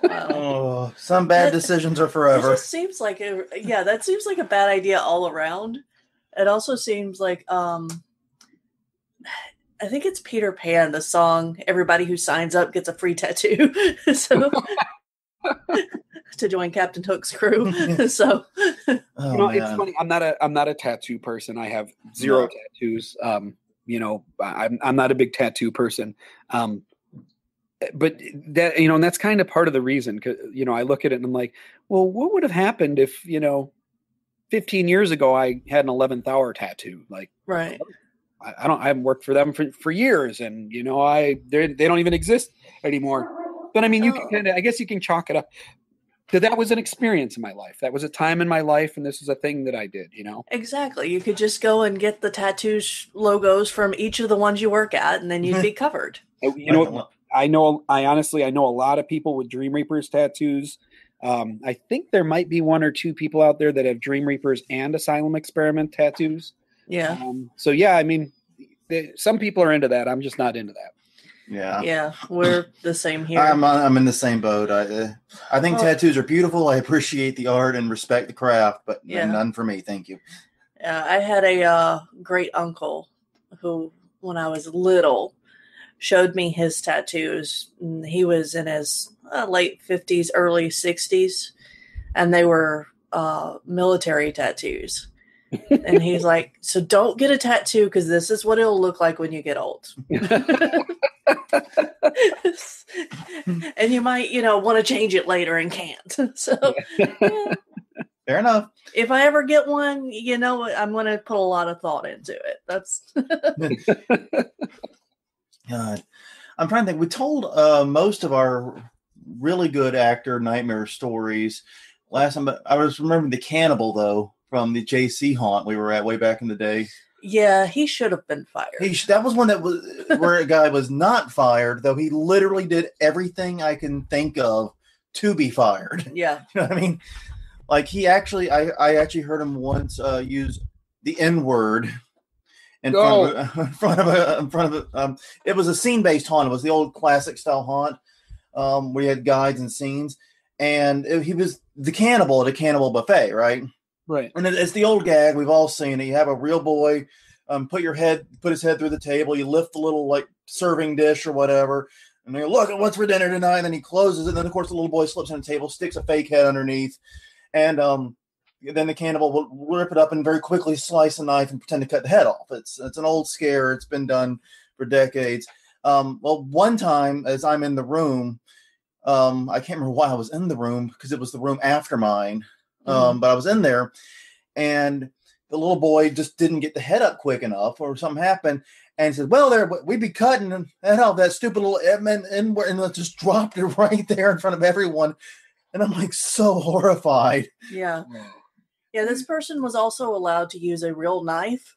Oh, some bad decisions are forever. That seems like that seems like a bad idea all around. It also seems like I think it's Peter Pan, the song "Everybody who signs up gets a free tattoo." So to join Captain Hook's crew. So it's funny. I'm not a tattoo person. I have zero tattoos. I'm not a big tattoo person. But that, and that's kind of part of the reason, because, I look at it and I'm like, well, what would have happened if, 15 years ago I had an 11th hour tattoo? Like, right. I haven't worked for them for years, and they don't even exist anymore. But I mean, you can I guess you can chalk it up that was an experience in my life. That was a time in my life, and this is a thing that I did. Exactly. You could just go and get the tattoos logos from each of the ones you work at, and then you'd be covered. I know a lot of people with Dream Reapers tattoos. I think there might be one or two people out there that have Dream Reapers and Asylum Experiment tattoos. Yeah. So yeah, I mean, some people are into that. I'm just not into that. Yeah, we're the same here. I'm in the same boat. I think tattoos are beautiful. I appreciate the art and respect the craft, but none for me. Thank you. Yeah, I had a great uncle who, when I was little, showed me his tattoos. He was in his late 50s, early 60s, and they were military tattoos. And he's like, so don't get a tattoo because this is what it'll look like when you get old. And you might, want to change it later and can't. So, fair enough. If I ever get one, I'm going to put a lot of thought into it. That's God. I'm trying to think. We told most of our really good actor nightmare stories last time. But I was remembering the cannibal, though, from the JC haunt we were at way back in the day. Yeah, he should have been fired. That was one that was where a guy was not fired, though he literally did everything I can think of to be fired. Yeah. You know what I mean? Like I actually heard him once use the N-word in front of it was a scene-based haunt. It was the old classic style haunt where you had guides and scenes, and he was the cannibal at a cannibal buffet, right? Right. And it's the old gag. We've all seen it. You have a real boy put his head through the table. You lift the little like serving dish or whatever, and you look at what's for dinner tonight. And then he closes it. And then of course the little boy slips on the table, sticks a fake head underneath, and then the cannibal will rip it up and very quickly slice a knife and pretend to cut the head off. It's an old scare. It's been done for decades. Well, one time as I'm in the room, I can't remember why I was in the room because it was the room after mine. But I was in there, and the little boy just didn't get the head up quick enough, or something happened, and he said, "Well, we'd be cutting the head off that stupid little Edmund," and just dropped it right there in front of everyone, and I'm like so horrified. Yeah. This person was also allowed to use a real knife.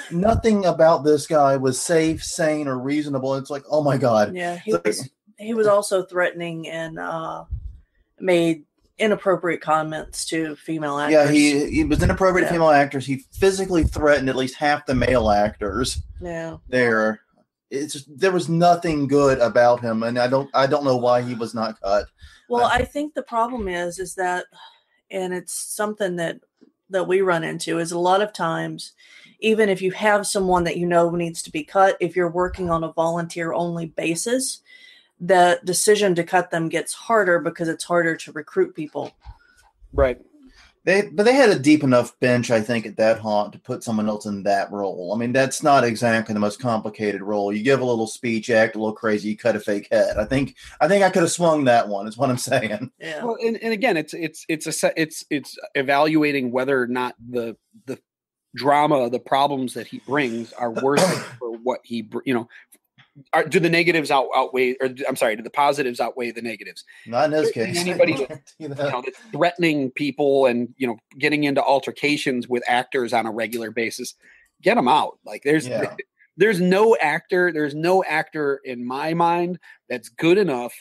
Nothing about this guy was safe, sane, or reasonable. It's like, oh my God. Yeah, he was also threatening and made inappropriate comments to female actors. Yeah, he was inappropriate to female actors. He physically threatened at least half the male actors. Yeah. There was nothing good about him, and I don't know why he was not cut. Well, I think the problem is that, and it's something that we run into, is a lot of times, even if you have someone that needs to be cut, if you're working on a volunteer only basis, the decision to cut them gets harder because it's harder to recruit people. Right. They had a deep enough bench, I think, at that haunt to put someone else in that role. I mean, that's not exactly the most complicated role. You give a little speech, act a little crazy, you cut a fake head. I think I could have swung that one. Is what I'm saying. Yeah. Well, and again, it's evaluating whether or not the drama, the problems that he brings are worth it for what he do the negatives outweigh, or I'm sorry, do the positives outweigh the negatives? Not in this case. Anybody that's threatening people and getting into altercations with actors on a regular basis, get them out. Like there's Yeah. there's no actor in my mind that's good enough.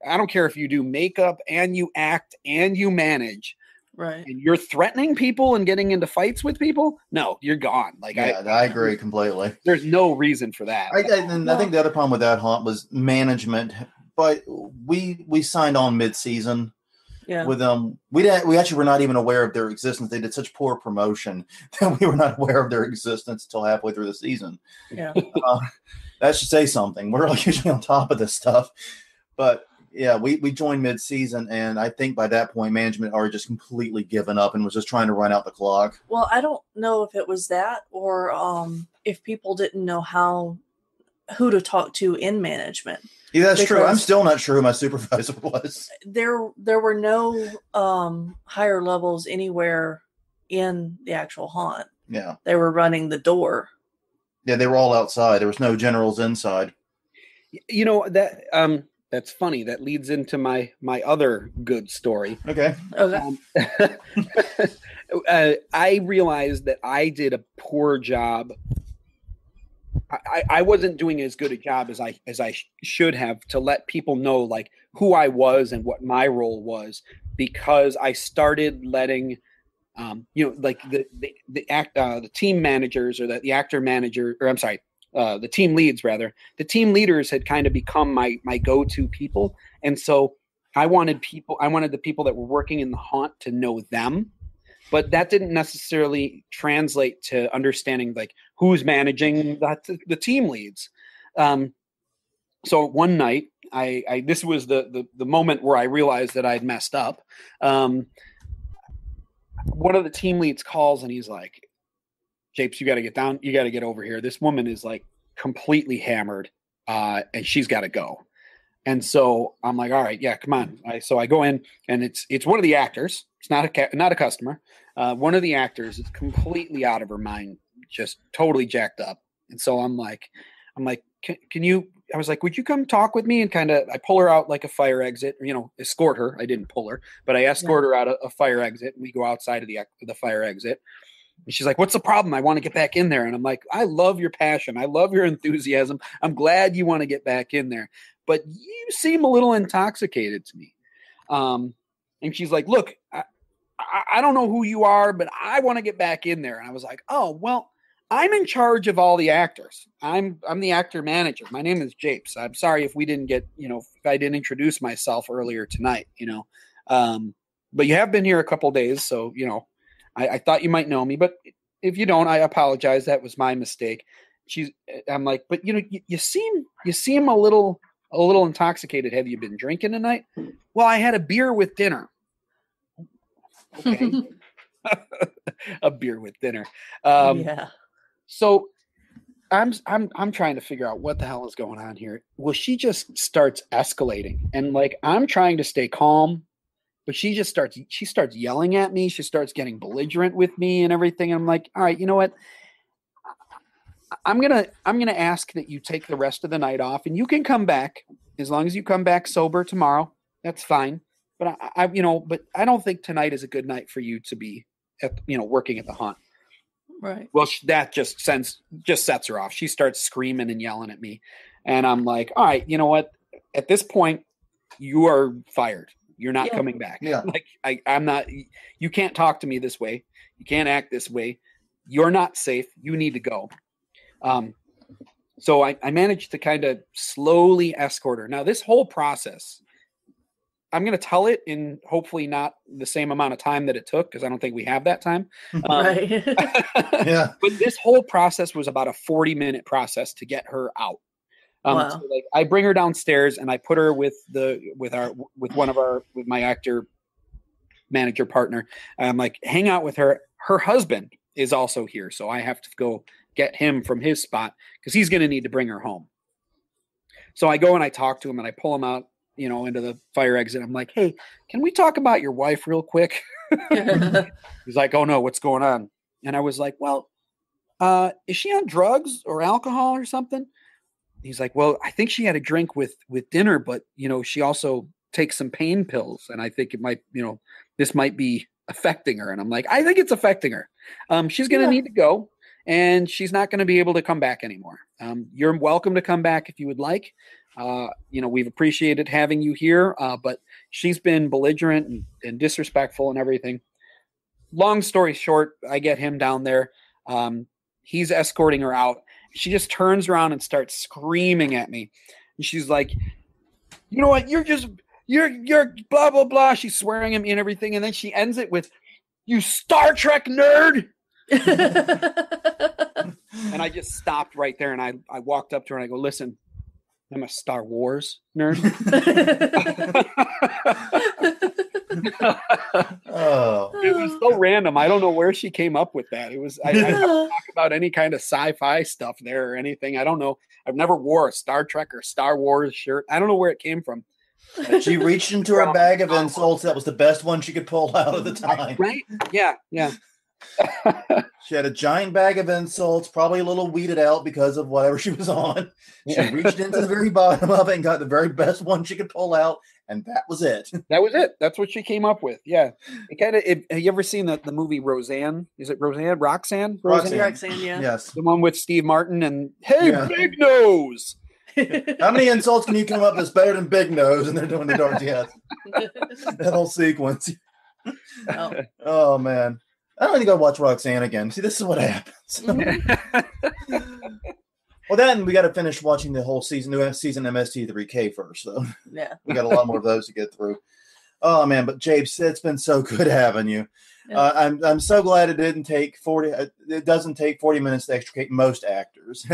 I don't care if you do makeup and you act and you manage, Right. and you're threatening people and getting into fights with people. No, you're gone. Like I agree completely. There's no reason for that. I think the other problem with that haunt was management. But we signed on mid-season. Yeah. With them, we actually were not even aware of their existence. They did such poor promotion that we were not aware of their existence until halfway through the season. Yeah. That should say something. We're usually on top of this stuff, but yeah, we joined mid-season, and I think by that point, management already just completely given up and was just trying to run out the clock. Well, I don't know if it was that or if people didn't know who to talk to in management. Yeah, that's true. I'm still not sure who my supervisor was. There were no higher levels anywhere in the actual haunt. Yeah. They were running the door. Yeah, they were all outside. There was no generals inside. You know, that's funny. That leads into my other good story. Okay. I realized that I did a poor job. I wasn't doing as good a job as I should have to let people know like who I was and what my role was, because I started letting like the team managers or the actor manager, or I'm sorry, the team leads rather. The team leaders had kind of become my go-to people, and so I wanted the people that were working in the haunt to know them. But that didn't necessarily translate to understanding like who's managing the team leads. So one night, this was the moment where I realized that I'd messed up. One of the team leads calls and he's like, "Japes, you got to get down. You got to get over here. This woman is like completely hammered, and she's got to go." And so I'm like, "All right, yeah, come on." So I go in, and it's one of the actors. It's not a customer. One of the actors is completely out of her mind, just totally jacked up. And so I'm like, can you? I was like, would you come talk with me? And I pull her out like a fire exit, escort her. I didn't pull her, but I escort her out a fire exit. And we go outside of the fire exit. And she's like, "What's the problem? I want to get back in there." And I'm like, "I love your passion. I love your enthusiasm. I'm glad you want to get back in there, but you seem a little intoxicated to me." And she's like, "Look, I don't know who you are, but I want to get back in there." And I was like, "Oh, well, I'm in charge of all the actors. I'm the actor manager. My name is Japes. I'm sorry if we didn't get, if I didn't introduce myself earlier tonight, but you have been here a couple days. So, I thought you might know me, but if you don't, I apologize. That was my mistake." I'm like, "But you seem a little intoxicated. Have you been drinking tonight?" "Well, I had a beer with dinner." Okay. A beer with dinner. Yeah. So I'm trying to figure out what the hell is going on here. Well, she just starts escalating, and like I'm trying to stay calm, but she starts yelling at me. She starts getting belligerent with me and everything. And I'm like, "All right, you know what? I'm gonna ask that you take the rest of the night off, and you can come back as long as you come back sober tomorrow. That's fine. But but I don't think tonight is a good night for you to be working at the haunt." Right. Well, that just sets her off. She starts screaming and yelling at me, and I'm like, "All right, you know what? At this point, you are fired. You're not coming back. Yeah. Like I'm not. You can't talk to me this way. You can't act this way. You're not safe. You need to go." So I managed to kind of slowly escort her. Now, this whole process, I'm going to tell it in hopefully not the same amount of time that it took, because I don't think we have that time. Right. Yeah. But this whole process was about a 40-minute process to get her out. Wow. So like I bring her downstairs and I put her with my actor manager partner. I'm like, hang out with her. Her husband is also here, so I have to go get him from his spot because he's going to need to bring her home. So I go and I talk to him and I pull him out, into the fire exit. I'm like, "Hey, can we talk about your wife real quick?" He's like, "Oh no, what's going on?" And I was like, "Well, is she on drugs or alcohol or something?" He's like, "Well, I think she had a drink with dinner, but she also takes some pain pills, and I think it might, this might be affecting her." And I'm like, "I think it's affecting her. She's going to need to go, and she's not going to be able to come back anymore. You're welcome to come back if you would like. We've appreciated having you here, but she's been belligerent and disrespectful and everything. Long story short, I get him down there. He's escorting her out. She just turns around and starts screaming at me. And she's like, you know what? You're blah, blah, blah. She's swearing at me and everything. And then she ends it with, you Star Trek nerd. And I just stopped right there. And I walked up to her and I go, listen, I'm a Star Wars nerd. Oh, it was so random. I don't know where she came up with that. It was I don't talk about any kind of sci-fi stuff there or anything. I don't know. I've never wore a Star Trek or Star Wars shirt. I don't know where it came from. She reached into her bag of insults. That was the best one she could pull out at the time. Right? Yeah. She had a giant bag of insults, probably a little weeded out because of whatever she was on. She reached into the very bottom of it and got the very best one she could pull out, and that was it. That was it. That's what she came up with. Yeah. It kind of. Have you ever seen the movie Roseanne? Is it Roseanne? Roxanne? Roxanne, yeah. Yes. The one with Steve Martin and Big Nose. How many insults can you come up that's better than Big Nose? And they're doing the dark that whole sequence. Oh man. I don't need to go watch Roxanne again. See, this is what happens. Well, then we got to finish watching the whole new season MST3K first, though. Yeah. We got a lot more of those to get through. Oh man, but Japes, it's been so good having you. Yeah. I'm so glad it didn't take 40. It doesn't take 40 minutes to extricate most actors.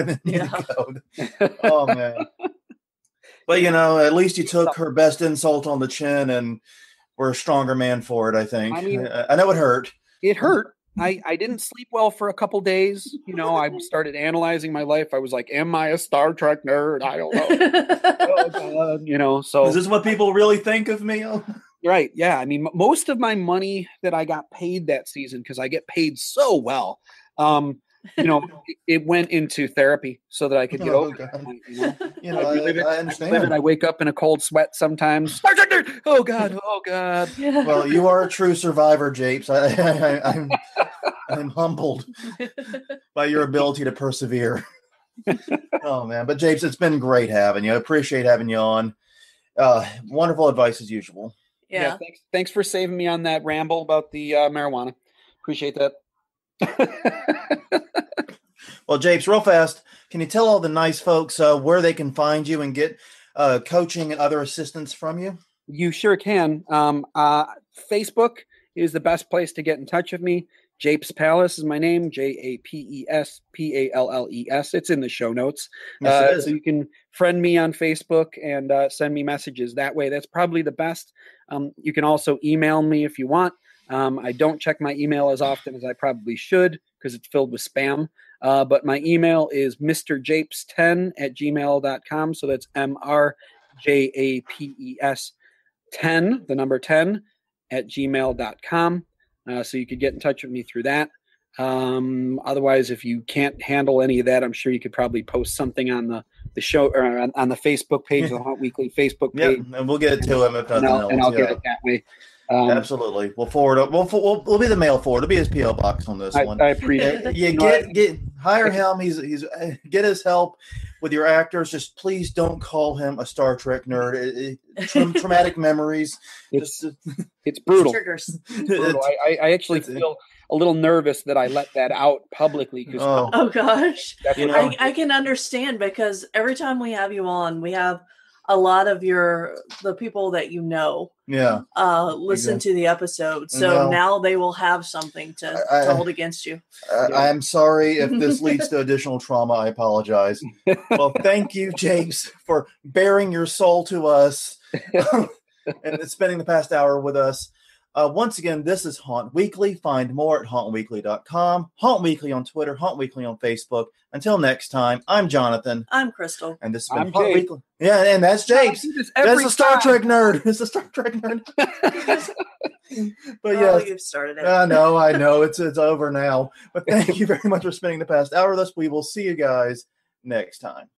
Oh man. But at least you took her best insult on the chin, and we're a stronger man for it. I think. I mean, I know it hurt. It hurt. I didn't sleep well for a couple days. I started analyzing my life. I was like, am I a Star Trek nerd? I don't know. So is this what people really think of me? Right. Yeah. I mean, most of my money that I got paid that season, because I get paid so well, it went into therapy so that I could get over it. I understand. I wake up in a cold sweat sometimes. Oh God. Yeah. Well, you are a true survivor, Japes. I'm humbled by your ability to persevere. Oh man, but Japes, it's been great having you. I appreciate having you on. Wonderful advice as usual. Yeah. Thanks for saving me on that ramble about the marijuana. Appreciate that. Well, Japes, real fast, can you tell all the nice folks where they can find you and get coaching and other assistance from you? You sure can. Facebook is the best place to get in touch with me. Japes Palace is my name, JAPES PALLES. It's in the show notes. Yes, so you can friend me on Facebook and send me messages that way. That's probably the best. You can also email me if you want. I don't check my email as often as I probably should because it's filled with spam. But my email is mrjapes10@gmail.com. So that's MRJAPES 10, the number 10 @gmail.com. So you could get in touch with me through that. Otherwise, if you can't handle any of that, I'm sure you could probably post something on the show or on the Facebook page, the Haunt Weekly Facebook page. Yeah, and we'll get it to him if nothing else. And I'll get it that way. Absolutely. We'll forward it. We'll be the mail forward. It'll be his PO box on this one. I appreciate it. Yeah, hire him. He's get his help with your actors. Just please don't call him a Star Trek nerd. Traumatic memories. It's brutal. Triggers. Brutal. I actually feel a little nervous that I let that out publicly. Oh gosh. I can understand because every time we have you on, we have a lot of the people that listen to the episode. So now they will have something to hold against you. I'm sorry if this leads to additional trauma. I apologize. Well, thank you, Japes, for bearing your soul to us and spending the past hour with us. Once again, this is Haunt Weekly. Find more at hauntweekly.com. Haunt Weekly on Twitter, Haunt Weekly on Facebook. Until next time, I'm Jonathan. I'm Crystal. And this has been Haunt Weekly. Yeah, and that's Japes. That's a Star Trek nerd. It's a Star Trek nerd. But yeah, you've started it. I know. It's over now. But thank you very much for spending the past hour with us. We will see you guys next time.